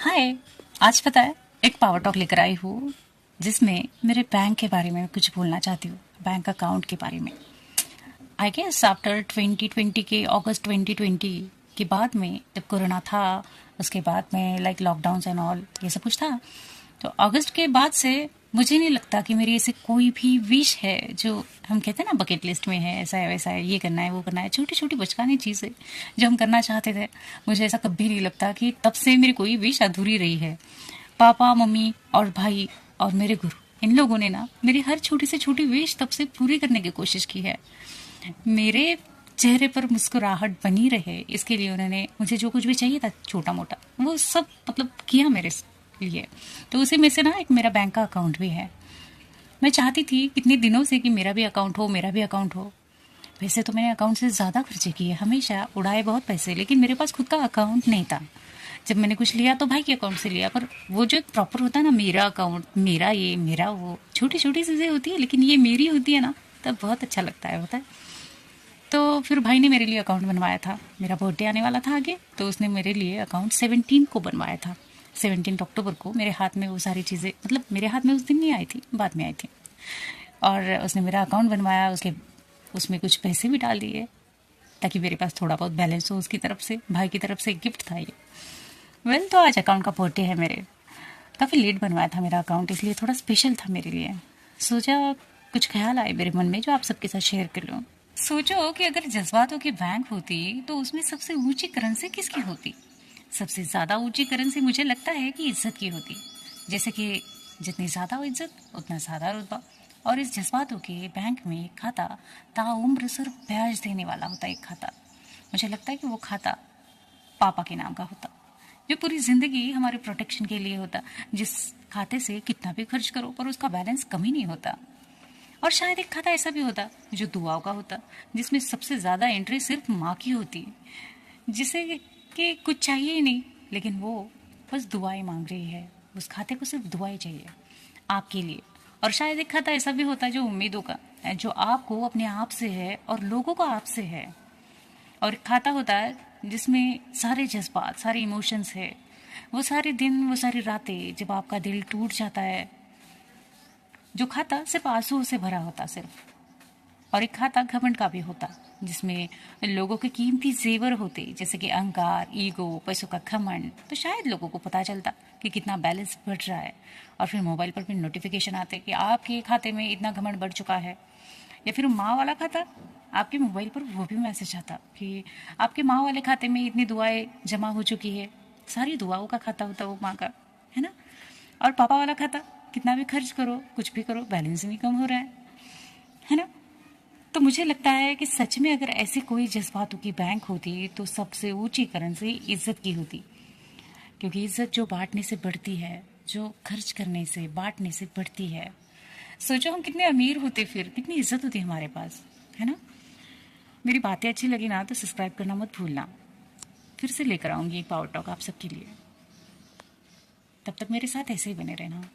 हाय। आज पता है एक पावर टॉक लेकर आई हूँ जिसमें मेरे बैंक के बारे में कुछ बोलना चाहती हूँ, बैंक अकाउंट के बारे में। आई गेस आफ्टर 2020 के अगस्त 2020 के बाद में जब कोरोना था, उसके बाद में लाइक लॉकडाउन एंड ऑल ये सब कुछ था, तो अगस्त के बाद से मुझे नहीं लगता कि मेरी ऐसी कोई भी विश है जो हम कहते हैं ना बकेट लिस्ट में है, ऐसा है वैसा है, ये करना है वो करना है, छोटी छोटी बचकानी चीज़ें जो हम करना चाहते थे। मुझे ऐसा कभी नहीं लगता कि तब से मेरी कोई विश अधूरी रही है। पापा मम्मी और भाई और मेरे गुरु, इन लोगों ने ना मेरी हर छोटी से छोटी विश तब से पूरी करने की कोशिश की है। मेरे चेहरे पर मुस्कुराहट बनी रहे इसके लिए उन्होंने मुझे जो कुछ भी चाहिए था छोटा मोटा वो सब मतलब किया मेरे लिए। तो उसी में से ना एक मेरा बैंक का अकाउंट भी है। मैं चाहती थी कितने दिनों से कि मेरा भी अकाउंट हो, मेरा भी अकाउंट हो। वैसे तो मैंने अकाउंट से ज़्यादा खर्चे किए, हमेशा उड़ाए बहुत पैसे, लेकिन मेरे पास खुद का अकाउंट नहीं था। जब मैंने कुछ लिया तो भाई के अकाउंट से लिया, पर वो जो एक प्रॉपर होता है ना, मेरा अकाउंट, मेरा ये मेरा वो, छोटी छोटी चीज़ें होती है लेकिन ये मेरी होती है ना, तब बहुत अच्छा लगता है होता है। तो फिर भाई ने मेरे लिए अकाउंट बनवाया था। मेरा बर्थडे आने वाला था आगे, तो उसने मेरे लिए अकाउंट 17 को बनवाया था। 17 अक्टूबर को मेरे हाथ में वो सारी चीज़ें, मतलब मेरे हाथ में उस दिन नहीं आई थी, बाद में आई थी। और उसने मेरा अकाउंट बनवाया, उसमें कुछ पैसे भी डाल दिए ताकि मेरे पास थोड़ा बहुत बैलेंस हो उसकी तरफ से। भाई की तरफ से एक गिफ्ट था ये। वेल, तो आज अकाउंट का बर्थडे है मेरे। काफ़ी लेट बनवाया था मेरा अकाउंट, इसलिए थोड़ा स्पेशल था मेरे लिए। सोचा कुछ ख्याल आए मेरे मन में जो आप सबके साथ शेयर कर लूँ। सोचो कि अगर जज्बातों की बैंक होती तो उसमें सबसे ऊंची करेंसी किसकी होती? सबसे ज़्यादा ऊंची करेंसी मुझे लगता है कि इज्जत की होती। जैसे कि जितनी ज़्यादा इज्जत उतना ज़्यादा रुतबा। और इस जज्बातों के बैंक में एक खाता ताउम्र सिर्फ ब्याज देने वाला होता है। एक खाता, मुझे लगता है कि वो खाता पापा के नाम का होता, जो पूरी ज़िंदगी हमारे प्रोटेक्शन के लिए होता। जिस खाते से कितना भी खर्च करो पर उसका बैलेंस कमी नहीं होता। और शायद एक खाता ऐसा भी होता जो दुआओं का होता, जिसमें सबसे ज़्यादा एंट्री सिर्फ माँ की होती, जिसे कि कुछ चाहिए ही नहीं, लेकिन वो बस दुआएं मांग रही है। उस खाते को सिर्फ दुआएं चाहिए आपके लिए। और शायद एक खाता ऐसा भी होता जो उम्मीदों का, जो आपको अपने आप से है और लोगों का आपसे है। और एक खाता होता है जिसमें सारे जज्बात, सारे इमोशंस है। वो सारे दिन, वो सारी रातें जब आपका दिल टूट जाता है, जो खाता सिर्फ आंसुओं से भरा होता सिर्फ। और एक खाता घमंड का भी होता, जिसमें लोगों के कीमती जेवर होते, जैसे कि अहंकार, ईगो, पैसों का घमंड। तो शायद लोगों को पता चलता कि कितना बैलेंस बढ़ रहा है, और फिर मोबाइल पर भी नोटिफिकेशन आते कि आपके खाते में इतना घमंड बढ़ चुका है। या फिर माँ वाला खाता, आपके मोबाइल पर वो भी मैसेज आता कि आपके माँ वाले खाते में इतनी दुआएं जमा हो चुकी है। सारी दुआओं का खाता होता वो माँ का, है ना। और पापा वाला खाता, कितना भी खर्च करो, कुछ भी करो, बैलेंस नहीं कम हो रहा है ना। तो मुझे लगता है कि सच में अगर ऐसी कोई जज्बातों की बैंक होती तो सबसे ऊंची करेंसी इज्जत की होती। क्योंकि इज्जत जो बांटने से बढ़ती है, जो खर्च करने से, बांटने से बढ़ती है। सोचो हम कितने अमीर होते, फिर कितनी इज्जत होती हमारे पास, है ना। मेरी बातें अच्छी लगी ना तो सब्सक्राइब करना मत भूलना। फिर से लेकर आऊंगी एक पावर टॉक आप सबके लिए। तब तक मेरे साथ ऐसे ही बने रहना।